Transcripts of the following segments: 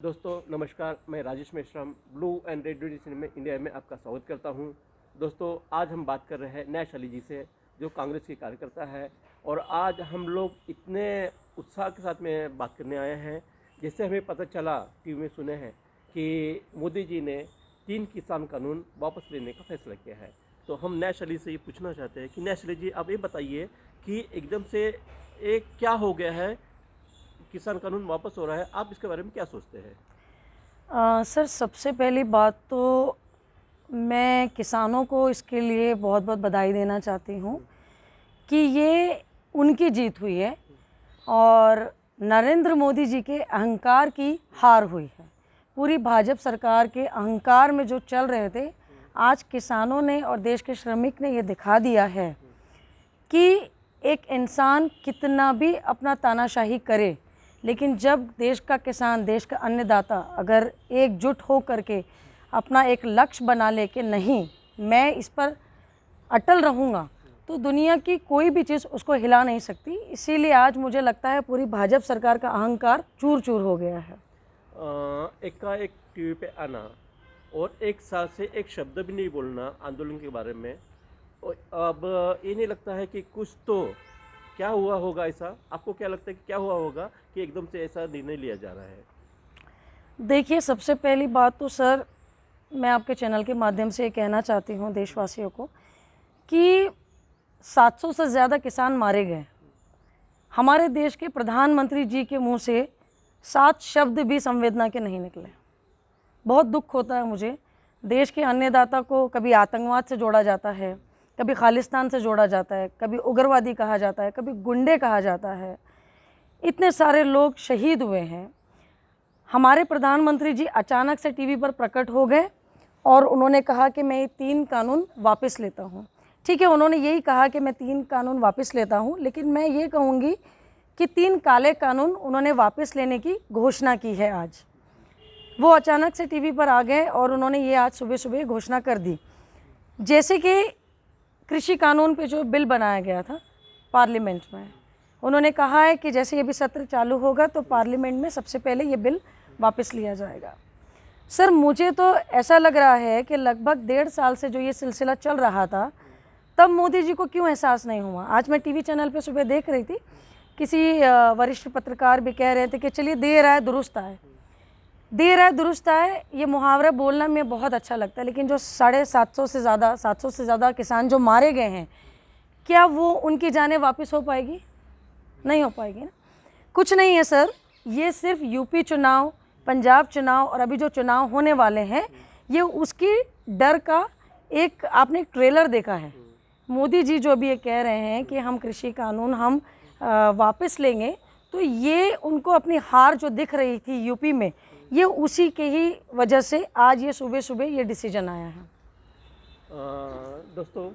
दोस्तों नमस्कार, मैं Rajesh Meshram blue and red India में आपका स्वागत करता हूं। दोस्तों आज हम बात कर रहे हैं न्याश अली जी से, जो कांग्रेस के कार्यकर्ता है। और आज हम लोग इतने उत्साह के साथ में बात करने आए हैं, जैसे हमें पता चला, टीवी में सुने हैं कि मोदी जी ने 3 किसान कानून वापस लेने का फैसला किया है। तो हम न्याश अली से ये पूछना चाहते हैं कि न्याश अली जी, आप ये बताइए कि एकदम से एक क्या हो गया है, किसान कानून वापस हो रहा है, आप इसके बारे में क्या सोचते हैं? सर, सबसे पहली बात तो मैं किसानों को इसके लिए बहुत बहुत बधाई देना चाहती हूँ कि ये उनकी जीत हुई है और नरेंद्र मोदी जी के अहंकार की हार हुई है। पूरी भाजपा सरकार के अहंकार में जो चल रहे थे, आज किसानों ने और देश के श्रमिक ने ये दिखा दिया है कि एक इंसान कितना भी अपना तानाशाही करे, लेकिन जब देश का किसान, देश का अन्नदाता अगर एकजुट हो करके अपना एक लक्ष्य बना ले कि नहीं, मैं इस पर अटल रहूँगा, तो दुनिया की कोई भी चीज़ उसको हिला नहीं सकती। इसीलिए आज मुझे लगता है पूरी भाजपा सरकार का अहंकार चूर चूर हो गया है। एकाएक टीवी पे आना और एक साल से एक शब्द भी नहीं बोलना आंदोलन के बारे में, और अब ये नहीं लगता है कि कुछ तो क्या हुआ होगा? ऐसा आपको क्या लगता है कि क्या हुआ होगा कि एकदम से ऐसा निर्णय लिया जा रहा है? देखिए, सबसे पहली बात तो सर, मैं आपके चैनल के माध्यम से ये कहना चाहती हूँ देशवासियों को कि 700 से ज़्यादा किसान मारे गए। हमारे देश के प्रधानमंत्री जी के मुंह से 7 शब्द भी संवेदना के नहीं निकले। बहुत दुख होता है मुझे। देश के अन्नदाता को कभी आतंकवाद से जोड़ा जाता है, कभी खालिस्तान से जोड़ा जाता है, कभी उग्रवादी कहा जाता है, कभी गुंडे कहा जाता है। इतने सारे लोग शहीद हुए हैं। हमारे प्रधानमंत्री जी अचानक से टीवी पर प्रकट हो गए और उन्होंने कहा कि मैं ये 3 कानून वापस लेता हूँ। ठीक है, उन्होंने यही कहा कि मैं 3 कानून वापस लेता हूँ, लेकिन मैं ये कहूँगी कि 3 काले कानून उन्होंने वापस लेने की घोषणा की है। आज वो अचानक से टीवी पर आ गए और उन्होंने ये आज सुबह सुबह घोषणा कर दी। जैसे कि कृषि कानून पे जो बिल बनाया गया था पार्लियामेंट में, उन्होंने कहा है कि जैसे ये भी सत्र चालू होगा तो पार्लियामेंट में सबसे पहले ये बिल वापस लिया जाएगा। सर, मुझे तो ऐसा लग रहा है कि लगभग 1.5 साल से जो ये सिलसिला चल रहा था, तब मोदी जी को क्यों एहसास नहीं हुआ। आज मैं टीवी चैनल पे सुबह देख रही थी, किसी वरिष्ठ पत्रकार भी कह रहे थे कि चलिए देर आए दुरुस्त आए। देर आए दुरुस्त आए, ये मुहावरा बोलना में बहुत अच्छा लगता है, लेकिन जो 750 से ज़्यादा किसान जो मारे गए हैं, क्या वो उनकी जानें वापस हो पाएगी? नहीं हो पाएगी ना। कुछ नहीं है सर, ये सिर्फ यूपी चुनाव, पंजाब चुनाव और अभी जो चुनाव होने वाले हैं, ये उसकी डर का एक आपने ट्रेलर देखा है। मोदी जी जो भी ये कह रहे हैं कि हम कृषि कानून हम वापस लेंगे, तो ये उनको अपनी हार जो दिख रही थी यूपी में, ये उसी के ही वजह से आज ये सुबह सुबह ये डिसीजन आया है। दोस्तों,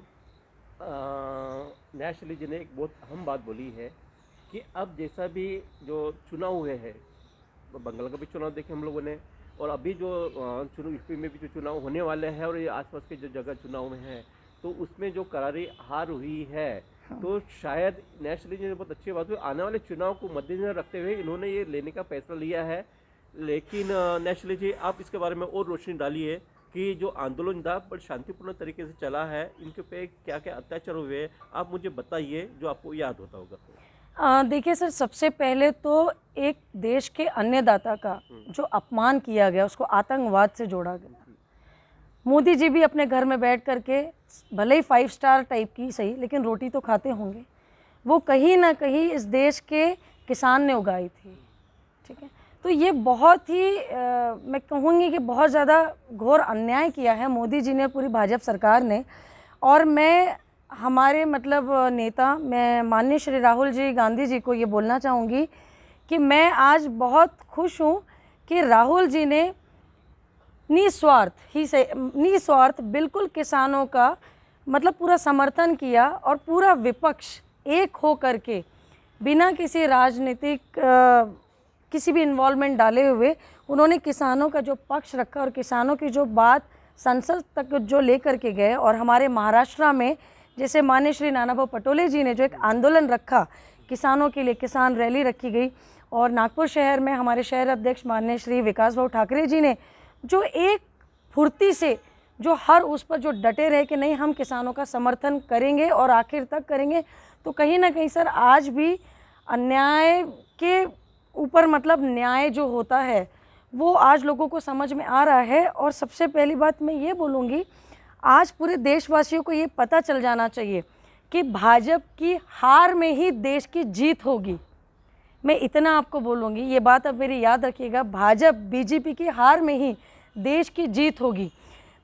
न्याश अली जी ने एक बहुत अहम बात बोली है कि अब जैसा भी जो चुनाव हुए हैं, बंगाल का भी चुनाव देखे हम लोगों ने, और अभी जो चुनाव यूपी में भी जो चुनाव होने वाले हैं और ये आसपास के जो जगह चुनाव में है, तो उसमें जो करारी हार हुई है, तो शायद न्याश अली जी ने बहुत अच्छी बात हुई, आने वाले चुनाव को मद्देनजर रखते हुए इन्होंने ये लेने का फैसला लिया है। लेकिन न्याश अली जी, आप इसके बारे में और रोशनी डालिए कि जो आंदोलन था बड़ी शांतिपूर्ण तरीके से चला है, इनके पे क्या क्या अत्याचार हुए, आप मुझे बताइए जो आपको याद होता होगा। देखिए सर, सबसे पहले तो एक देश के अन्नदाता का जो अपमान किया गया, उसको आतंकवाद से जोड़ा गया। मोदी जी भी अपने घर में बैठ करके, भले ही 5 स्टार टाइप की सही, लेकिन रोटी तो खाते होंगे। वो कहीं ना कहीं इस देश के किसान ने उगाई थी। ठीक है, तो ये बहुत ही मैं कहूँगी कि बहुत ज़्यादा घोर अन्याय किया है मोदी जी ने, पूरी भाजपा सरकार ने। और मैं हमारे मतलब नेता, मैं माननीय श्री राहुल जी गांधी जी को ये बोलना चाहूँगी कि मैं आज बहुत खुश हूँ कि राहुल जी ने निस्वार्थ बिल्कुल किसानों का मतलब पूरा समर्थन किया, और पूरा विपक्ष एक हो करके बिना किसी राजनीतिक किसी भी इन्वॉल्वमेंट डाले हुए उन्होंने किसानों का जो पक्ष रखा और किसानों की जो बात संसद तक जो लेकर के गए। और हमारे महाराष्ट्र में जैसे माननीय श्री नानाभाऊ पटोले जी ने जो एक आंदोलन रखा किसानों के लिए, किसान रैली रखी गई, और नागपुर शहर में हमारे शहर अध्यक्ष माननीय श्री विकास भाऊ ठाकरे जी ने जो एक फुर्ती से जो हर उस पर जो डटे रहे कि नहीं हम किसानों का समर्थन करेंगे और आखिर तक करेंगे, तो कहीं ना कहीं सर आज भी अन्याय के ऊपर मतलब न्याय जो होता है वो आज लोगों को समझ में आ रहा है। और सबसे पहली बात मैं ये बोलूँगी, आज पूरे देशवासियों को ये पता चल जाना चाहिए कि भाजपा की हार में ही देश की जीत होगी। मैं इतना आपको बोलूँगी, ये बात अब मेरी याद रखिएगा, भाजपा बीजेपी की हार में ही देश की जीत होगी।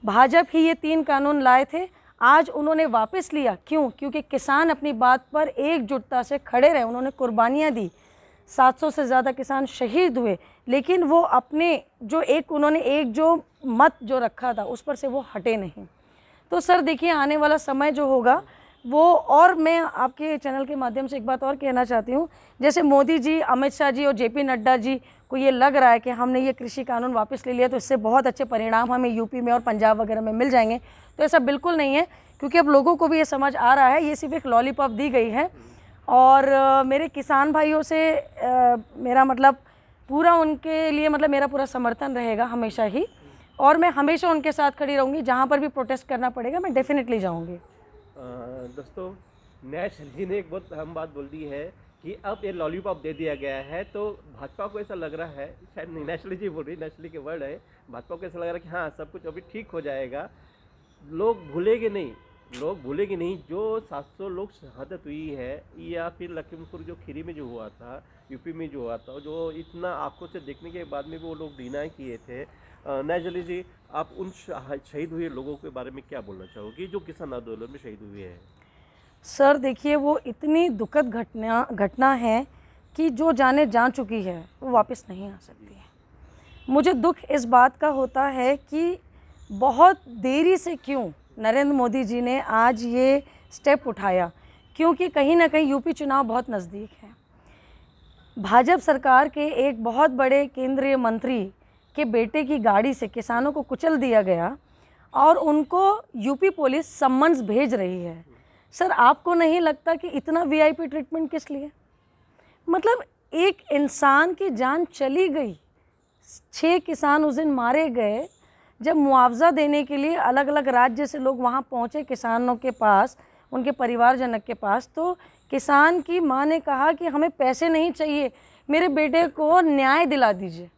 भाजपा ही ये 3 कानून लाए थे, आज उन्होंने वापस लिया, क्यों? क्योंकि किसान अपनी बात पर एकजुटता से खड़े रहे, उन्होंने कुर्बानियाँ दी, 700 से ज़्यादा किसान शहीद हुए, लेकिन वो अपने जो उन्होंने एक जो मत जो रखा था उस पर से वो हटे नहीं। तो सर देखिए आने वाला समय जो होगा वो, और मैं आपके चैनल के माध्यम से एक बात और कहना चाहती हूँ, जैसे मोदी जी, अमित शाह जी और जेपी नड्डा जी को ये लग रहा है कि हमने ये कृषि कानून वापस ले लिया तो इससे बहुत अच्छे परिणाम हमें यूपी में और पंजाब वगैरह में मिल जाएंगे, तो ऐसा बिल्कुल नहीं है, क्योंकि अब लोगों को भी ये समझ आ रहा है ये सिर्फ एक लॉलीपॉप दी गई है। और मेरे किसान भाइयों से मेरा मतलब पूरा उनके लिए मतलब मेरा पूरा समर्थन रहेगा हमेशा ही, और मैं हमेशा उनके साथ खड़ी रहूँगी, जहाँ पर भी प्रोटेस्ट करना पड़ेगा मैं डेफिनेटली जाऊँगी। दोस्तों, न्याय जी ने एक बहुत अहम बात बोल दी है कि अब ये लॉलीपॉप दे दिया गया है, तो भाजपा को ऐसा लग रहा है, शायद नेशनली जी बोल रही, नेशनली के वर्ड है, भाजपा को ऐसा लग रहा है कि हाँ सब कुछ अभी ठीक हो जाएगा, लोग भूलेंगे नहीं जो 700 लोग शहादत हुई है, या फिर लखीमपुर जो खीरी में जो हुआ था, यूपी में जो हुआ था, जो इतना आंखों से देखने के बाद में भी वो लोग डिनाई किए थे। नेजली जी, आप उन शहीद हुए लोगों के बारे में क्या बोलना चाहोगी जो किसान आंदोलन में शहीद हुए हैं? सर देखिए वो इतनी दुखद घटना है कि जो जाने जा चुकी है वो वापस नहीं आ सकती है। मुझे दुख इस बात का होता है कि बहुत देरी से क्यों नरेंद्र मोदी जी ने आज ये स्टेप उठाया, क्योंकि कहीं ना कहीं यूपी चुनाव बहुत नज़दीक है। भाजपा सरकार के एक बहुत बड़े केंद्रीय मंत्री के बेटे की गाड़ी से किसानों को कुचल दिया गया और उनको यूपी पुलिस सम्मन्स भेज रही है। सर आपको नहीं लगता कि इतना वीआईपी ट्रीटमेंट किस लिए? मतलब एक इंसान की जान चली गई, 6 किसान उस दिन मारे गए। जब मुआवजा देने के लिए अलग अलग राज्य से लोग वहाँ पहुँचे किसानों के पास, उनके परिवारजनक के पास, तो किसान की माँ ने कहा कि हमें पैसे नहीं चाहिए, मेरे बेटे को न्याय दिला दीजिए।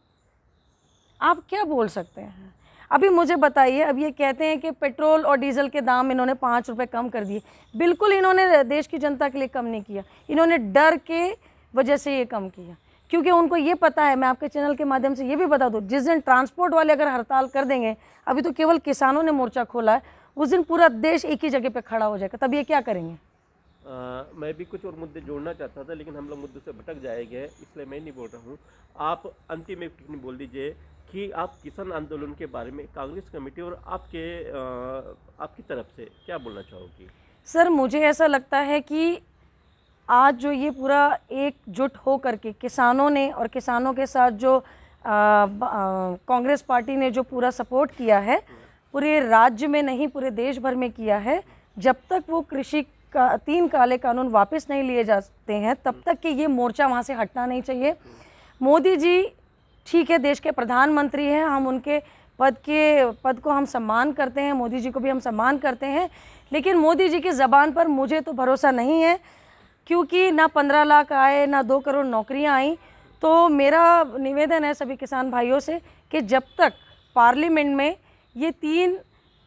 आप क्या बोल सकते हैं? अभी मुझे बताइए, अब ये कहते हैं कि पेट्रोल और डीजल के दाम इन्होंने 5 रुपये कम कर दिए। बिल्कुल इन्होंने देश की जनता के लिए कम नहीं किया, इन्होंने डर के वजह से ये कम किया, क्योंकि उनको ये पता है, मैं आपके चैनल के माध्यम से ये भी बता दूँ, जिस दिन ट्रांसपोर्ट वाले अगर हड़ताल कर देंगे, अभी तो केवल किसानों ने मोर्चा खोला है, उस दिन पूरा देश एक ही जगह पे खड़ा हो जाएगा, तब ये क्या करेंगे? मैं भी कुछ और मुद्दे जोड़ना चाहता था, लेकिन हम लोग मुद्दे से भटक जाएंगे, इसलिए मैं नहीं बोल रहा हूँ। आप अंतिम में टिप्पणी बोल दीजिए कि आप किसान आंदोलन के बारे में कांग्रेस कमेटी और आपकी तरफ से क्या बोलना चाहोगी? सर मुझे ऐसा लगता है कि आज जो ये पूरा एकजुट हो करके किसानों ने और किसानों के साथ जो कांग्रेस पार्टी ने जो पूरा सपोर्ट किया है, पूरे राज्य में नहीं पूरे देश भर में किया है, जब तक वो कृषि का 3 काले कानून वापस नहीं लिए जाते हैं तब तक कि ये मोर्चा वहाँ से हटना नहीं चाहिए। मोदी जी ठीक है देश के प्रधानमंत्री हैं, हम उनके पद को हम सम्मान करते हैं, मोदी जी को भी हम सम्मान करते हैं, लेकिन मोदी जी की ज़बान पर मुझे तो भरोसा नहीं है, क्योंकि ना 15 लाख आए ना 2 करोड़ नौकरियां आई। तो मेरा निवेदन है सभी किसान भाइयों से कि जब तक पार्लियामेंट में ये 3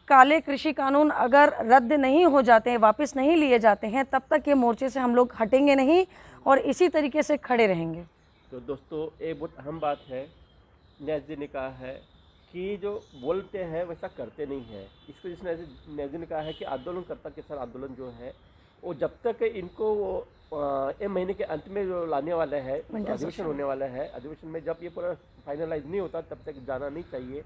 काले कृषि कानून अगर रद्द नहीं हो जाते हैं, वापस नहीं लिए जाते हैं, तब तक ये मोर्चे से हम लोग हटेंगे नहीं और इसी तरीके से खड़े रहेंगे। तो दोस्तों एक बहुत अहम बात है, न्याज जी ने कहा है कि जो बोलते हैं वैसा करते नहीं है। इसको जिसने न्याज जी ने कहा है कि आंदोलनकर्ता किसान आंदोलन जो है वो जब तक इनको एक महीने के अंत में जो लाने वाला है, अधिवेशन होने वाला है, अधिवेशन में जब ये पूरा फाइनलाइज नहीं होता तब तक जाना नहीं चाहिए।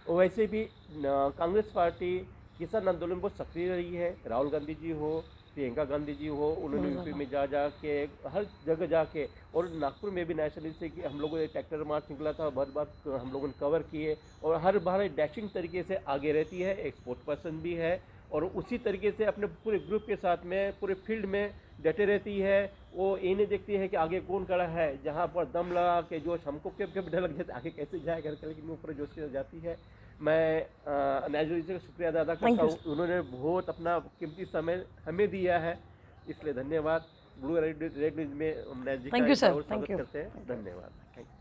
और वैसे भी कांग्रेस पार्टी किसान आंदोलन बहुत सक्रिय रही है, राहुल गांधी जी हो, प्रियंका गांधी जी हो, उन्होंने यूपी में जा के हर जगह जाके, और नागपुर में भी नेशनली से कि हम लोगों ने ट्रैक्टर मार्च निकला था, बहुत बार हम लोगों ने कवर किए, और हर बार डैशिंग तरीके से आगे रहती है, एक स्पोर्ट्स पर्सन भी है, और उसी तरीके से अपने पूरे ग्रुप के साथ में पूरे फील्ड में डटे रहती है। वो ये नहीं देखती है कि आगे कौन खड़ा है, जहाँ पर दम लगा के जोश हमको कब डर लग जाता है आगे कैसे जाएगा, लेकिन ऊपर जोश के साथ जाती है। मैं नाज़रीन का शुक्रिया अदा करता हूँ, उन्होंने बहुत अपना कीमती समय हमें दिया है, इसलिए धन्यवाद। ब्लू रेड न्यूज़ में हम नाज़रीन Thank you, का sir. और Thank स्वागत you. करते हैं। धन्यवाद। Thank you.